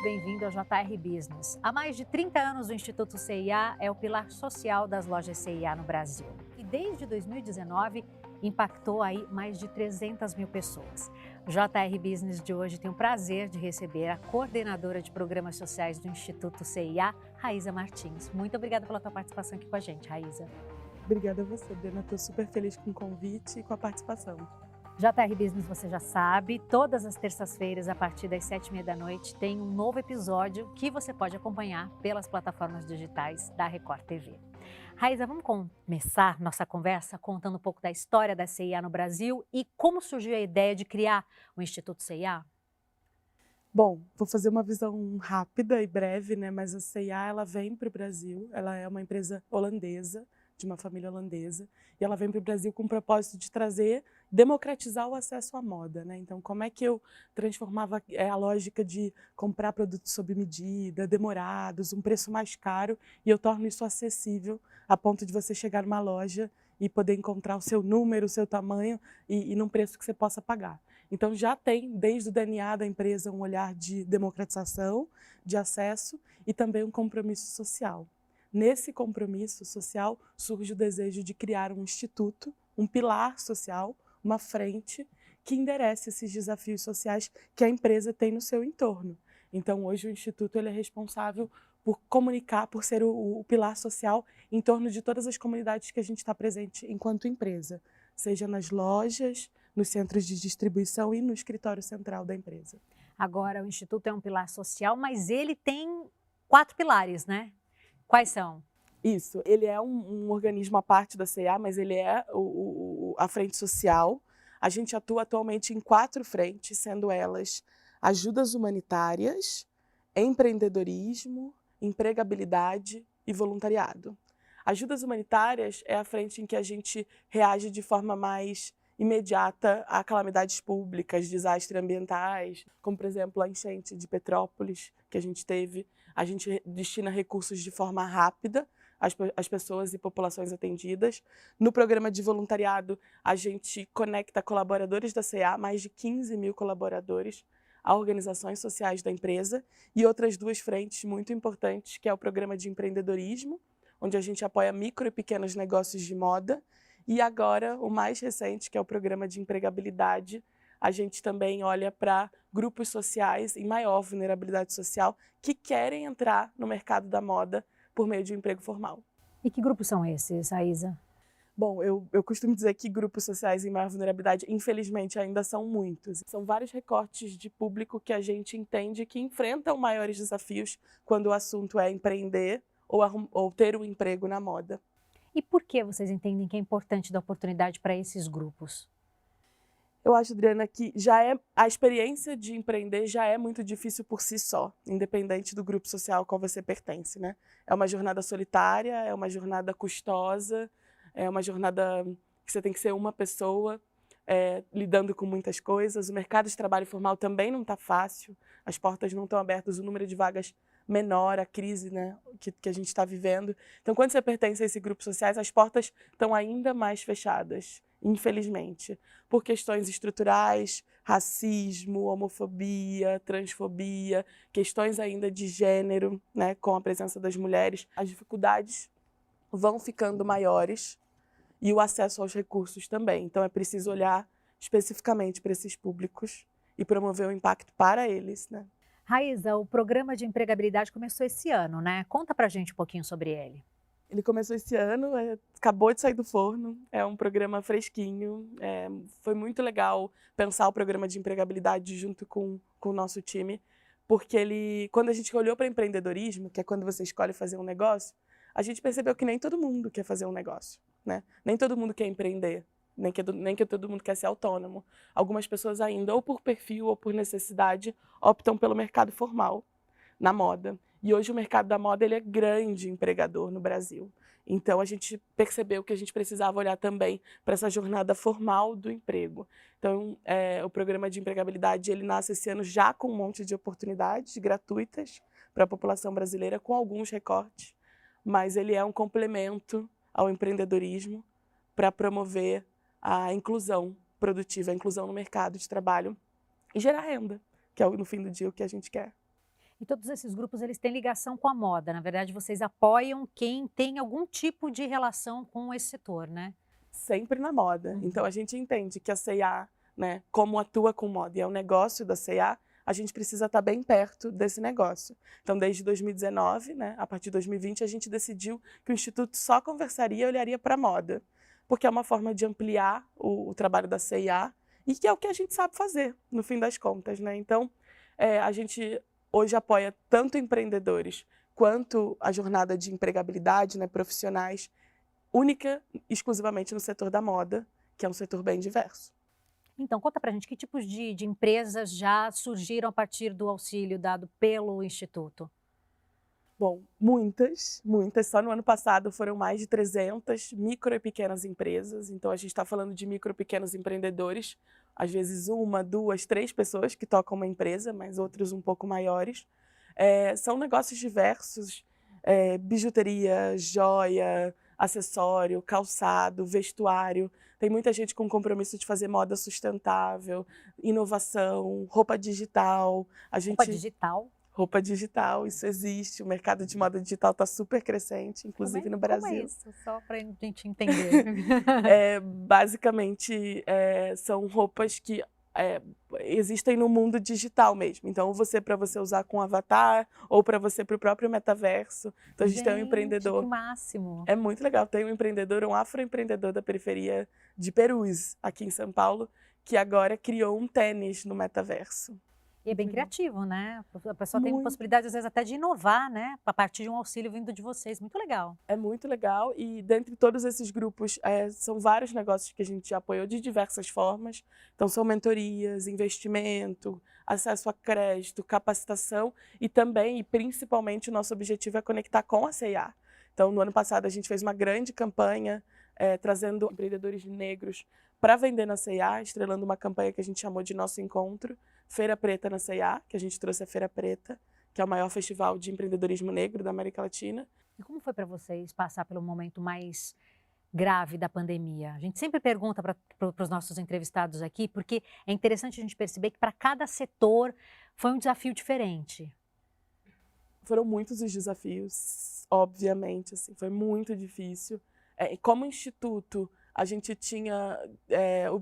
bem-vindo ao JR Business. Há mais de 30 anos, o Instituto CIA é o pilar social das lojas CIA no Brasil. E desde 2019, impactou aí mais de 300 mil pessoas. O JR Business de hoje tem o prazer de receber a coordenadora de programas sociais do Instituto CIA, Raíza Martins. Muito obrigada pela tua participação aqui com a gente, Raíza. Obrigada a você, Bruna. Estou super feliz com o convite e com a participação. JR Business, você já sabe, todas as terças-feiras, a partir das 7h30 da noite, tem um novo episódio que você pode acompanhar pelas plataformas digitais da Record TV. Raíza, vamos começar nossa conversa contando um pouco da história da CIA no Brasil e como surgiu a ideia de criar o Instituto CIA? Bom, vou fazer uma visão rápida e breve, né? Mas a C&A, ela vem para o Brasil, ela é uma empresa holandesa, de uma família holandesa, e ela vem para o Brasil com o propósito de democratizar o acesso à moda, né? Então, como é que eu transformava a lógica de comprar produtos sob medida, demorados, um preço mais caro, e eu torno isso acessível a ponto de você chegar numa loja e poder encontrar o seu número, o seu tamanho e num preço que você possa pagar. Então, já tem, desde o DNA da empresa, um olhar de democratização, de acesso e também um compromisso social. Nesse compromisso social surge o desejo de criar um instituto, um pilar social, uma frente que enderece esses desafios sociais que a empresa tem no seu entorno. Então, hoje o Instituto ele é responsável por comunicar, por ser o pilar social em torno de todas as comunidades que a gente está presente enquanto empresa, seja nas lojas, nos centros de distribuição e no escritório central da empresa. Agora, o Instituto é um pilar social, mas ele tem 4 pilares, né? Quais são? Isso, ele é um organismo à parte da C&A, mas ele é a frente social. A gente atua atualmente em 4 frentes, sendo elas ajudas humanitárias, empreendedorismo, empregabilidade e voluntariado. Ajudas humanitárias é a frente em que a gente reage de forma mais imediata a calamidades públicas, desastres ambientais, como, por exemplo, a enchente de Petrópolis que a gente teve. A gente destina recursos de forma rápida às pessoas e populações atendidas. No programa de voluntariado, a gente conecta colaboradores da C&A, mais de 15 mil colaboradores, a organizações sociais da empresa, e outras 2 frentes muito importantes, que é o programa de empreendedorismo, onde a gente apoia micro e pequenos negócios de moda, e agora, o mais recente, que é o programa de empregabilidade, a gente também olha para grupos sociais em maior vulnerabilidade social que querem entrar no mercado da moda por meio de um emprego formal. E que grupos são esses, Raíza? Bom, eu costumo dizer que grupos sociais em maior vulnerabilidade, infelizmente, ainda são muitos. São vários recortes de público que a gente entende que enfrentam maiores desafios quando o assunto é empreender ou ter um emprego na moda. E por que vocês entendem que é importante dar oportunidade para esses grupos? Eu acho, Adriana, que a experiência de empreender já é muito difícil por si só, independente do grupo social ao qual você pertence, né? É uma jornada solitária, é uma jornada custosa, é uma jornada que você tem que ser uma pessoa, lidando com muitas coisas. O mercado de trabalho formal também não está fácil, as portas não estão abertas, o número de vagas menor, a crise, né, que a gente está vivendo. Então, quando você pertence a esses grupos sociais, as portas estão ainda mais fechadas, infelizmente, por questões estruturais, racismo, homofobia, transfobia, questões ainda de gênero, né, com a presença das mulheres. As dificuldades vão ficando maiores e o acesso aos recursos também. Então, é preciso olhar especificamente para esses públicos e promover um impacto para eles, né? Raíza, o programa de empregabilidade começou esse ano, né? Conta pra gente um pouquinho sobre ele. Ele começou esse ano, acabou de sair do forno, é um programa fresquinho, foi muito legal pensar o programa de empregabilidade junto com o nosso time, porque quando a gente olhou para empreendedorismo, que é quando você escolhe fazer um negócio, a gente percebeu que nem todo mundo quer fazer um negócio, né? Nem todo mundo quer empreender, nem que todo mundo quer ser autônomo. Algumas pessoas ainda, ou por perfil ou por necessidade, optam pelo mercado formal, na moda. E hoje o mercado da moda ele é grande empregador no Brasil. Então a gente percebeu que a gente precisava olhar também para essa jornada formal do emprego. Então o programa de empregabilidade ele nasce esse ano já com um monte de oportunidades gratuitas para a população brasileira, com alguns recortes, mas ele é um complemento ao empreendedorismo para promover a inclusão produtiva, a inclusão no mercado de trabalho e gerar renda, que é no fim do dia o que a gente quer. E todos esses grupos, eles têm ligação com a moda. Na verdade, vocês apoiam quem tem algum tipo de relação com esse setor, né? Sempre na moda. Então a gente entende que a C&A, né, como atua com moda e é um negócio da C&A, a gente precisa estar bem perto desse negócio. Então, desde 2019, né, a partir de 2020, a gente decidiu que o Instituto só conversaria e olharia para a moda, porque é uma forma de ampliar o trabalho da C&A e que é o que a gente sabe fazer, no fim das contas, né? Então, a gente hoje apoia tanto empreendedores quanto a jornada de empregabilidade, né, profissionais, única exclusivamente no setor da moda, que é um setor bem diverso. Então, conta pra gente que tipos de empresas já surgiram a partir do auxílio dado pelo Instituto? Bom, muitas, muitas. Só no ano passado foram mais de 300 micro e pequenas empresas. Então, a gente está falando de micro e pequenos empreendedores, às vezes uma, duas, três pessoas que tocam uma empresa, mas outros um pouco maiores. São negócios diversos, bijuteria, joia, acessório, calçado, vestuário. Tem muita gente com compromisso de fazer moda sustentável, inovação, roupa digital. Roupa digital? Roupa digital, isso existe. O mercado de moda digital está super crescente, inclusive no Brasil. Como é isso? Só para a gente entender. Basicamente, são roupas que existem no mundo digital mesmo. Então, para você usar com avatar ou para você para o próprio metaverso. Então, a gente tem um empreendedor. Que máximo! É muito legal. Tem um empreendedor, um afroempreendedor da periferia de Perus, aqui em São Paulo, que agora criou um tênis no metaverso. E é bem criativo, né? A pessoa tem Muito. possibilidade, às vezes, até de inovar, né? A partir de um auxílio vindo de vocês. Muito legal. É muito legal e dentre todos esses grupos são vários negócios que a gente já apoiou de diversas formas. Então são mentorias, investimento, acesso a crédito, capacitação e também e principalmente o nosso objetivo é conectar com a C&A. Então no ano passado a gente fez uma grande campanha trazendo empreendedores negros para vender na C&A, estrelando uma campanha que a gente chamou de Nosso Encontro, Feira Preta na C&A, que a gente trouxe a Feira Preta, que é o maior festival de empreendedorismo negro da América Latina. E como foi para vocês passar pelo momento mais grave da pandemia? A gente sempre pergunta para os nossos entrevistados aqui, porque é interessante a gente perceber que para cada setor foi um desafio diferente. Foram muitos os desafios, obviamente, assim, foi muito difícil. Como instituto, a gente tinha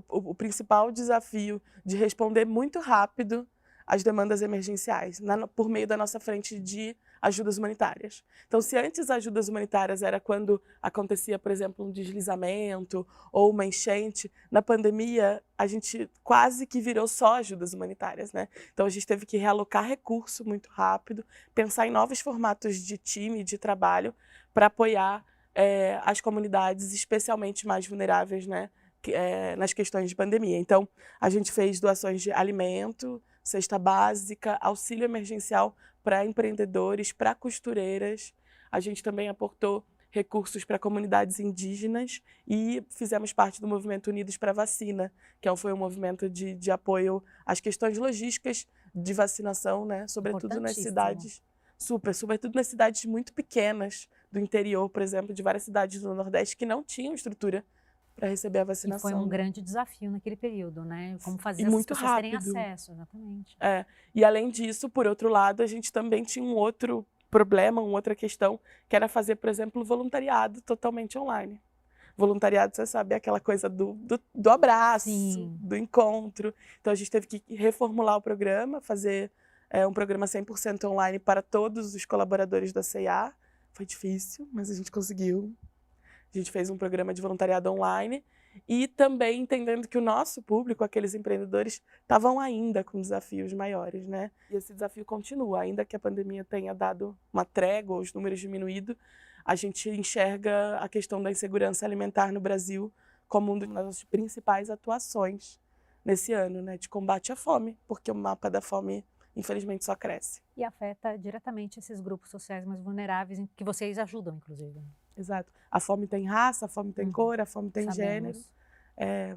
o principal desafio de responder muito rápido às demandas emergenciais, por meio da nossa frente de ajudas humanitárias. Então, se antes as ajudas humanitárias era quando acontecia, por exemplo, um deslizamento ou uma enchente, na pandemia a gente quase que virou só ajudas humanitárias, né? Então, a gente teve que realocar recurso muito rápido, pensar em novos formatos de time, de trabalho, para apoiar as comunidades, especialmente mais vulneráveis, né, nas questões de pandemia. Então, a gente fez doações de alimento, cesta básica, auxílio emergencial para empreendedores, para costureiras. A gente também aportou recursos para comunidades indígenas e fizemos parte do movimento Unidos para a Vacina, que foi um movimento de apoio às questões logísticas de vacinação, né, sobretudo nas cidades, sobretudo nas cidades muito pequenas do interior, por exemplo, de várias cidades do Nordeste que não tinham estrutura para receber a vacinação. E foi um grande desafio naquele período, né? Como fazer as pessoas terem acesso, exatamente. E além disso, por outro lado, a gente também tinha um outro problema, uma outra questão, que era fazer, por exemplo, voluntariado totalmente online. Voluntariado, você sabe, é aquela coisa do abraço, Sim, do encontro. Então, a gente teve que reformular o programa, fazer um programa 100% online para todos os colaboradores da C&A. Foi difícil, mas a gente conseguiu. A gente fez um programa de voluntariado online e também entendendo que o nosso público, aqueles empreendedores, estavam ainda com desafios maiores, né? E esse desafio continua, ainda que a pandemia tenha dado uma trégua, os números diminuído, a gente enxerga a questão da insegurança alimentar no Brasil como uma das principais atuações nesse ano, né? De combate à fome, porque o mapa da fome, infelizmente, só cresce. E afeta diretamente esses grupos sociais mais vulneráveis, em que vocês ajudam, inclusive. Exato. A fome tem raça, a fome tem cor, a fome tem gênero. É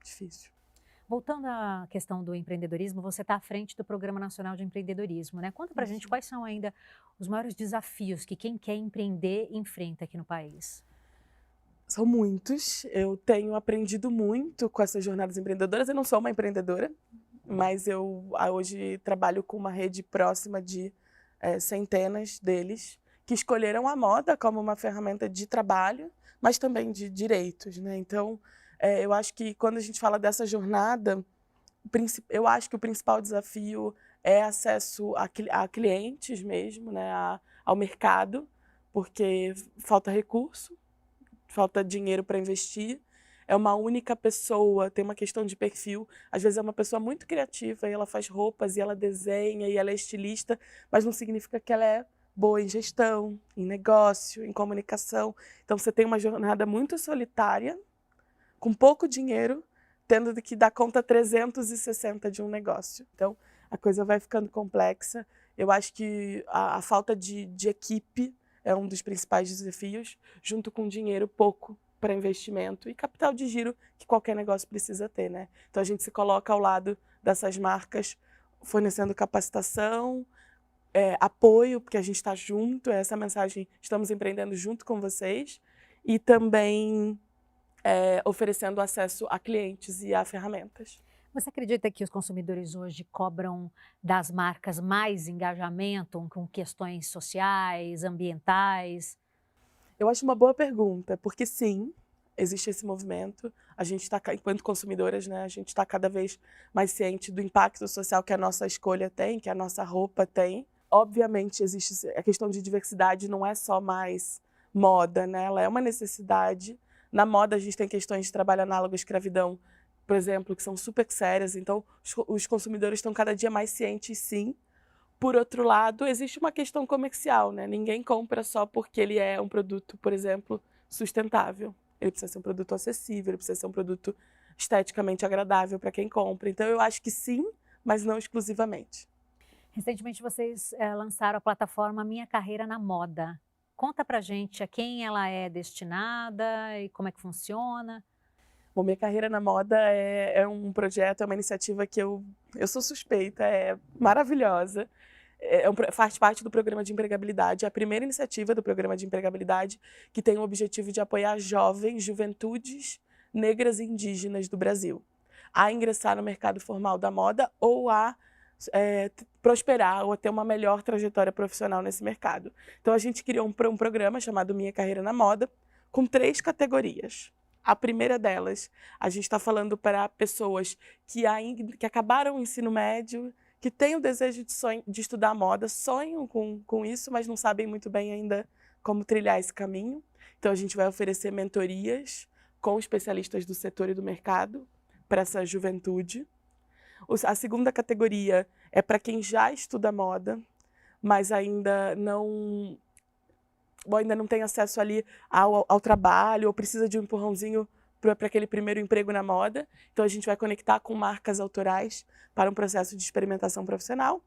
difícil. Voltando à questão do empreendedorismo, você está à frente do Programa Nacional de Empreendedorismo, né? Conta pra gente quais são ainda os maiores desafios que quem quer empreender enfrenta aqui no país. São muitos. Eu tenho aprendido muito com essas jornadas empreendedoras. Eu não sou uma empreendedora, mas eu hoje trabalho com uma rede próxima de centenas deles que escolheram a moda como uma ferramenta de trabalho, mas também de direitos, né? Então, eu acho que quando a gente fala dessa jornada, eu acho que o principal desafio é acesso a clientes mesmo, né? Ao mercado, porque falta recurso, falta dinheiro para investir. É uma única pessoa, tem uma questão de perfil. Às vezes é uma pessoa muito criativa e ela faz roupas e ela desenha e ela é estilista, mas não significa que ela é boa em gestão, em negócio, em comunicação. Então você tem uma jornada muito solitária, com pouco dinheiro, tendo que dar conta 360 de um negócio. Então a coisa vai ficando complexa. Eu acho que a falta de equipe é um dos principais desafios, junto com dinheiro pouco para investimento e capital de giro que qualquer negócio precisa ter, né? Então a gente se coloca ao lado dessas marcas, fornecendo capacitação, apoio, porque a gente está junto, essa mensagem, estamos empreendendo junto com vocês, e também oferecendo acesso a clientes e a ferramentas. Você acredita que os consumidores hoje cobram das marcas mais engajamento com questões sociais, ambientais? Eu acho uma boa pergunta, porque sim, existe esse movimento. A gente está, enquanto consumidoras, né, a gente está cada vez mais ciente do impacto social que a nossa escolha tem, que a nossa roupa tem. Obviamente, existe a questão de diversidade, não é só mais moda, né? Ela é uma necessidade. Na moda, a gente tem questões de trabalho análogo à escravidão, por exemplo, que são super sérias. Então, os consumidores estão cada dia mais cientes, sim. Por outro lado, existe uma questão comercial, né? Ninguém compra só porque ele é um produto, por exemplo, sustentável. Ele precisa ser um produto acessível, ele precisa ser um produto esteticamente agradável para quem compra. Então, eu acho que sim, mas não exclusivamente. Recentemente vocês lançaram a plataforma Minha Carreira na Moda. Conta pra gente a quem ela é destinada e como é que funciona. Bom, Minha Carreira na Moda é um projeto, é uma iniciativa que eu sou suspeita, é maravilhosa. Faz parte do programa de empregabilidade, é a primeira iniciativa do programa de empregabilidade que tem o objetivo de apoiar jovens, juventudes negras e indígenas do Brasil a ingressar no mercado formal da moda ou a prosperar ou a ter uma melhor trajetória profissional nesse mercado. Então a gente criou um programa chamado Minha Carreira na Moda com 3 categorias. A primeira delas, a gente está falando para pessoas que acabaram o ensino médio, que têm o desejo de estudar moda, sonham com isso, mas não sabem muito bem ainda como trilhar esse caminho. Então a gente vai oferecer mentorias com especialistas do setor e do mercado para essa juventude. A segunda categoria é para quem já estuda moda, mas ainda não tem acesso ali ao trabalho ou precisa de um empurrãozinho para aquele primeiro emprego na moda. Então a gente vai conectar com marcas autorais para um processo de experimentação profissional.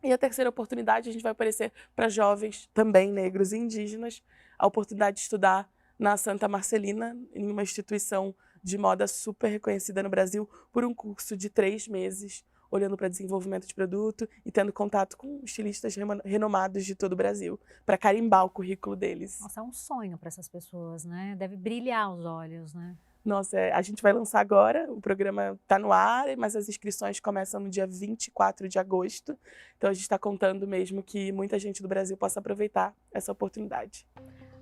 E a terceira oportunidade a gente vai oferecer para jovens, também negros e indígenas, a oportunidade de estudar na Santa Marcelina, em uma instituição de moda super reconhecida no Brasil, por um curso de 3 meses, olhando para desenvolvimento de produto e tendo contato com estilistas renomados de todo o Brasil, para carimbar o currículo deles. Nossa, é um sonho para essas pessoas, né? Deve brilhar os olhos, né? Nossa, a gente vai lançar agora, o programa está no ar, mas as inscrições começam no dia 24 de agosto. Então a gente está contando mesmo que muita gente do Brasil possa aproveitar essa oportunidade.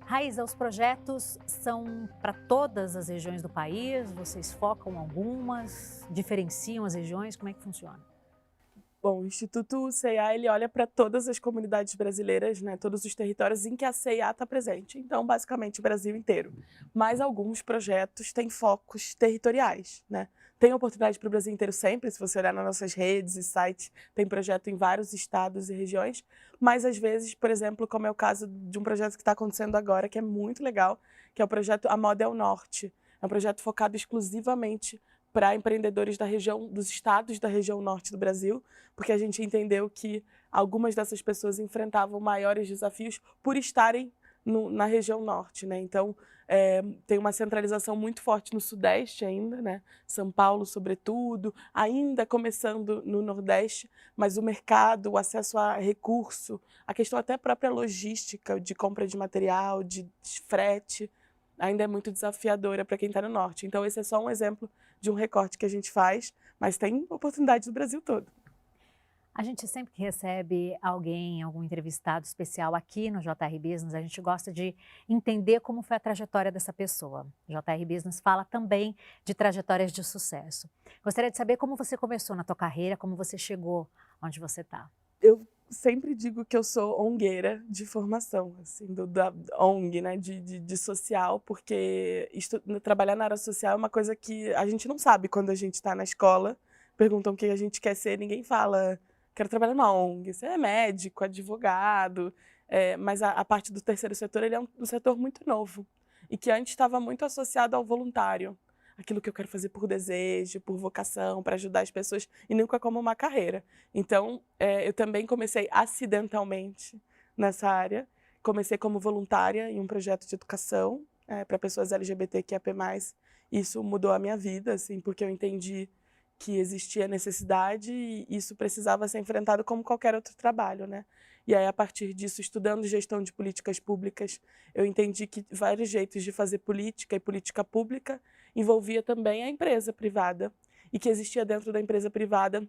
Raíza, os projetos são para todas as regiões do país? Vocês focam algumas? Diferenciam as regiões? Como é que funciona? Bom, o Instituto C&A, ele olha para todas as comunidades brasileiras, né, todos os territórios em que a C&A está presente. Então, basicamente, o Brasil inteiro. Mas alguns projetos têm focos territoriais, né? Tem oportunidade para o Brasil inteiro sempre, se você olhar nas nossas redes e sites, tem projeto em vários estados e regiões. Mas, às vezes, por exemplo, como é o caso de um projeto que está acontecendo agora, que é muito legal, que é o projeto A Moda é o Norte. É um projeto focado exclusivamente para empreendedores da região, dos estados da região norte do Brasil, porque a gente entendeu que algumas dessas pessoas enfrentavam maiores desafios por estarem na região norte, né? Então, tem uma centralização muito forte no sudeste ainda, né? São Paulo, sobretudo, ainda começando no nordeste, mas o mercado, o acesso a recurso, a questão até própria logística, de compra de material, de frete, ainda é muito desafiadora para quem está no norte. Então, esse é só um exemplo de um recorte que a gente faz, mas tem oportunidade no Brasil todo. A gente sempre que recebe alguém, algum entrevistado especial aqui no JR Business, a gente gosta de entender como foi a trajetória dessa pessoa. O JR Business fala também de trajetórias de sucesso. Gostaria de saber como você começou na tua carreira, como você chegou onde você está. Eu sempre digo que eu sou ongueira de formação, assim, da ONG, né, de social, porque trabalhar na área social é uma coisa que a gente não sabe quando a gente está na escola. Perguntam o que a gente quer ser, ninguém fala, quero trabalhar numa ONG. Você é médico, advogado, mas a parte do terceiro setor, ele é um setor muito novo e que antes estava muito associado ao voluntário. Aquilo que eu quero fazer por desejo, por vocação, para ajudar as pessoas, e nunca como uma carreira. Então, eu também comecei acidentalmente nessa área. Comecei como voluntária em um projeto de educação para pessoas LGBTQIAP+. Isso mudou a minha vida, assim, porque eu entendi que existia necessidade e isso precisava ser enfrentado como qualquer outro trabalho, né? E aí, a partir disso, estudando gestão de políticas públicas, eu entendi que vários jeitos de fazer política e política pública envolvia também a empresa privada e que existia dentro da empresa privada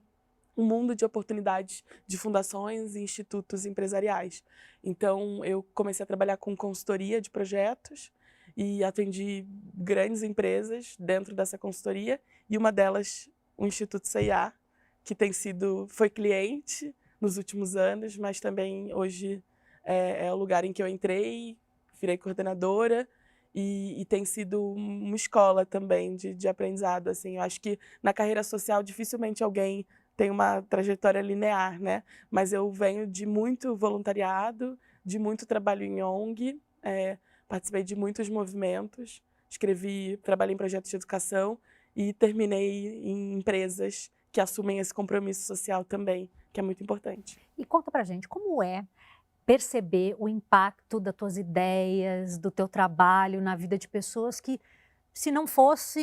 um mundo de oportunidades de fundações e institutos empresariais. Então, eu comecei a trabalhar com consultoria de projetos e atendi grandes empresas dentro dessa consultoria e uma delas, o Instituto CIA, que foi cliente nos últimos anos, mas também hoje é o lugar em que eu entrei, virei coordenadora e tem sido uma escola também de aprendizado. Assim. Eu acho que na carreira social dificilmente alguém tem uma trajetória linear, né? Mas eu venho de muito voluntariado, de muito trabalho em ONG, participei de muitos movimentos, trabalhei em projetos de educação e terminei em empresas que assumem esse compromisso social também, que é muito importante. E conta pra gente, como é perceber o impacto das tuas ideias, do teu trabalho na vida de pessoas que, se não fosse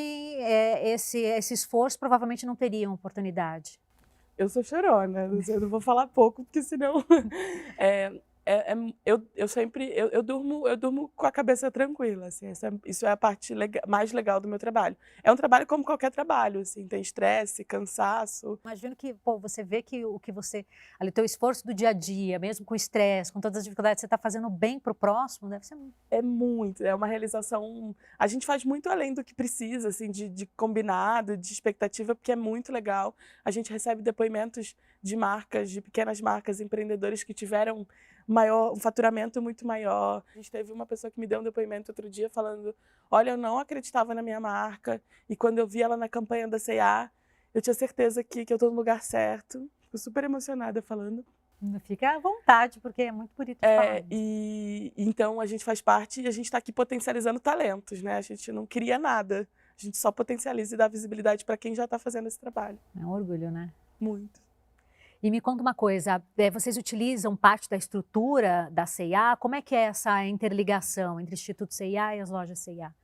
esse esforço, provavelmente não teriam oportunidade? Eu sou chorona, eu não vou falar pouco, porque senão... eu durmo com a cabeça tranquila, assim, isso é a parte mais legal do meu trabalho. É um trabalho como qualquer trabalho, assim, tem estresse, cansaço. Imagino que, você vê que o que você, ali, teu esforço do dia a dia, mesmo com estresse, com todas as dificuldades, você está fazendo bem para o próximo, deve ser muito. É uma realização, a gente faz muito além do que precisa, assim, de combinado, de expectativa, porque é muito legal. A gente recebe depoimentos de marcas, de pequenas marcas, empreendedores que tiveram um faturamento muito maior. A gente teve uma pessoa que me deu um depoimento outro dia falando, olha, eu não acreditava na minha marca e quando eu vi ela na campanha da C&A, eu tinha certeza que eu estou no lugar certo. Fico super emocionada falando. Fica à vontade, porque é muito bonito falar. E então a gente faz parte e a gente está aqui potencializando talentos, né? A gente não cria nada, a gente só potencializa e dá visibilidade para quem já está fazendo esse trabalho. É um orgulho, né? Muito. E me conta uma coisa, vocês utilizam parte da estrutura da C&A? Como é que é essa interligação entre o Instituto C&A e as lojas C&A?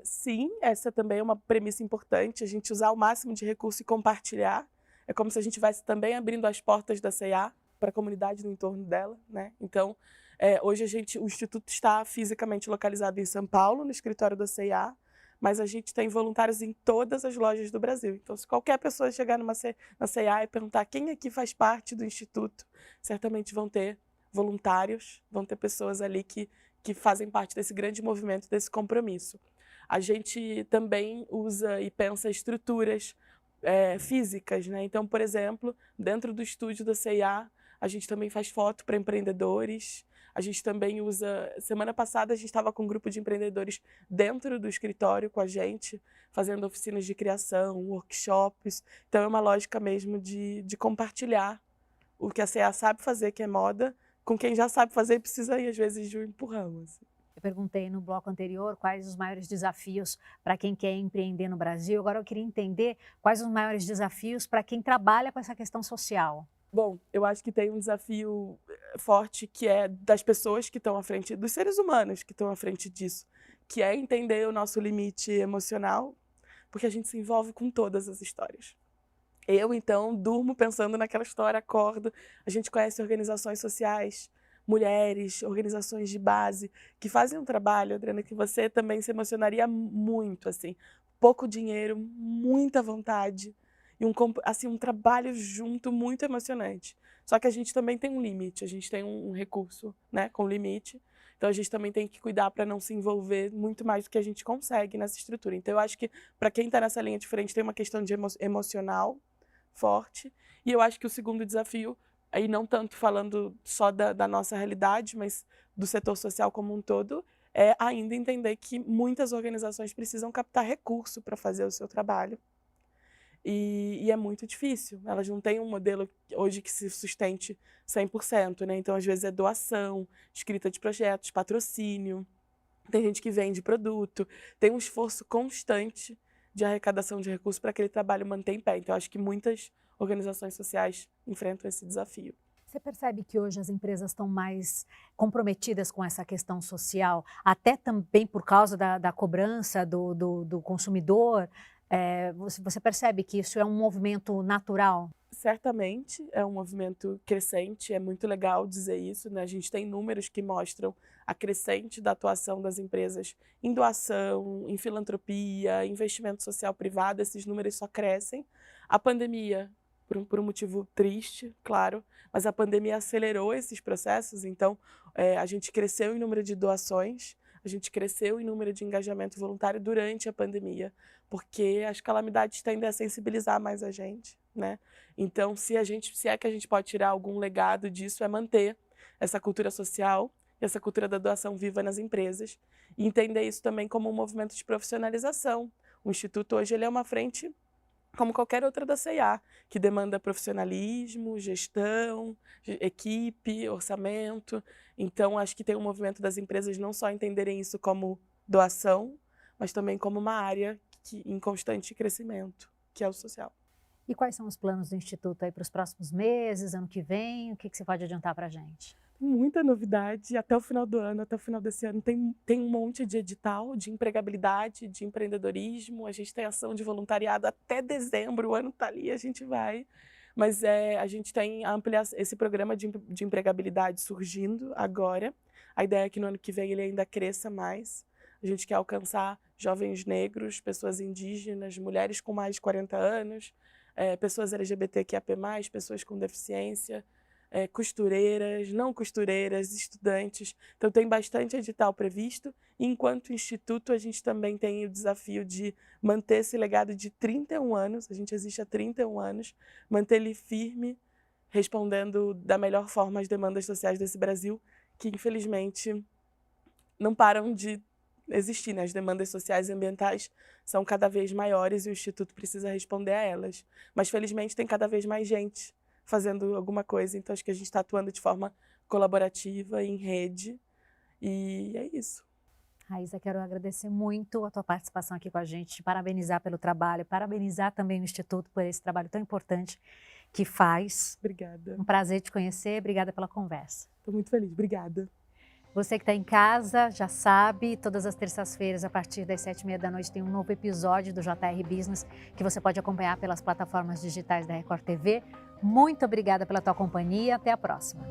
Sim, essa também é uma premissa importante, a gente usar o máximo de recurso e compartilhar. É como se a gente estivesse também abrindo as portas da C&A para a comunidade no entorno dela, né? Então, hoje o Instituto está fisicamente localizado em São Paulo, no escritório da C&A, mas a gente tem voluntários em todas as lojas do Brasil. Então, se qualquer pessoa chegar na C&A e perguntar quem aqui faz parte do Instituto, certamente vão ter voluntários, vão ter pessoas ali que fazem parte desse grande movimento, desse compromisso. A gente também usa e pensa estruturas físicas, né? Então, por exemplo, dentro do estúdio da C&A, a gente também faz foto para empreendedores. A gente também usa... Semana passada, a gente estava com um grupo de empreendedores dentro do escritório com a gente, fazendo oficinas de criação, workshops. Então, é uma lógica mesmo de compartilhar o que a C&A sabe fazer, que é moda, com quem já sabe fazer e precisa ir, às vezes, de um empurrão. Assim. Eu perguntei no bloco anterior quais os maiores desafios para quem quer empreender no Brasil. Agora eu queria entender quais os maiores desafios para quem trabalha com essa questão social. Bom, eu acho que tem um desafio forte que é das pessoas que estão à frente, dos seres humanos que estão à frente disso, que é entender o nosso limite emocional, porque a gente se envolve com todas as histórias. Eu, então, durmo pensando naquela história, acordo, a gente conhece organizações sociais, mulheres, organizações de base, que fazem um trabalho, Adriana, que você também se emocionaria muito, assim. Pouco dinheiro, muita vontade, e um trabalho junto muito emocionante. Só que a gente também tem um limite, a gente tem um recurso, né, com limite. Então a gente também tem que cuidar para não se envolver muito mais do que a gente consegue nessa estrutura. Então eu acho que para quem está nessa linha de frente tem uma questão de emocional forte. E eu acho que o segundo desafio, aí não tanto falando só da nossa realidade, mas do setor social como um todo, é ainda entender que muitas organizações precisam captar recurso para fazer o seu trabalho. E é muito difícil. Elas não têm um modelo hoje que se sustente 100%, né? Então, às vezes, é doação, escrita de projetos, patrocínio. Tem gente que vende produto. Tem um esforço constante de arrecadação de recursos para que aquele trabalho manter em pé. Então, acho que muitas organizações sociais enfrentam esse desafio. Você percebe que hoje as empresas estão mais comprometidas com essa questão social, até também por causa da cobrança do consumidor? Você percebe que isso é um movimento natural? Certamente é um movimento crescente, é muito legal dizer isso, né? A gente tem números que mostram a crescente da atuação das empresas em doação, em filantropia, investimento social privado, esses números só crescem. A pandemia, por um motivo triste, claro, mas a pandemia acelerou esses processos, então a gente cresceu em número de doações, a gente cresceu em número de engajamento voluntário durante a pandemia, porque as calamidades tendem a sensibilizar mais a gente, né? Então, se é que a gente pode tirar algum legado disso, é manter essa cultura social e essa cultura da doação viva nas empresas e entender isso também como um movimento de profissionalização. O Instituto hoje ele é uma frente como qualquer outra da C&A, que demanda profissionalismo, gestão, equipe, orçamento. Então, acho que tem um movimento das empresas não só entenderem isso como doação, mas também como uma área em constante crescimento, que é o social. E quais são os planos do Instituto aí para os próximos meses, ano que vem? O que você pode adiantar para a gente? Muita novidade, até o final do ano, até o final desse ano tem um monte de edital de empregabilidade, de empreendedorismo, a gente tem ação de voluntariado até dezembro, o ano está ali, a gente vai. Mas a gente tem esse programa de empregabilidade surgindo agora, a ideia é que no ano que vem ele ainda cresça mais, a gente quer alcançar jovens negros, pessoas indígenas, mulheres com mais de 40 anos, pessoas LGBTQIAP+, pessoas com deficiência, costureiras, não costureiras, estudantes. Então tem bastante edital previsto. E enquanto instituto, a gente também tem o desafio de manter esse legado de 31 anos, a gente existe há 31 anos, manter ele firme, respondendo da melhor forma às demandas sociais desse Brasil, que infelizmente não param de existir, né? As demandas sociais e ambientais são cada vez maiores e o Instituto precisa responder a elas. Mas felizmente tem cada vez mais gente fazendo alguma coisa, então acho que a gente está atuando de forma colaborativa, em rede, e é isso. Raíza, quero agradecer muito a tua participação aqui com a gente, te parabenizar pelo trabalho, parabenizar também o Instituto por esse trabalho tão importante que faz. Obrigada. Um prazer te conhecer, obrigada pela conversa. Estou muito feliz, obrigada. Você que está em casa já sabe, todas as terças-feiras, a partir das 7h30 da noite, tem um novo episódio do JR Business que você pode acompanhar pelas plataformas digitais da Record TV. Muito obrigada pela tua companhia, até a próxima.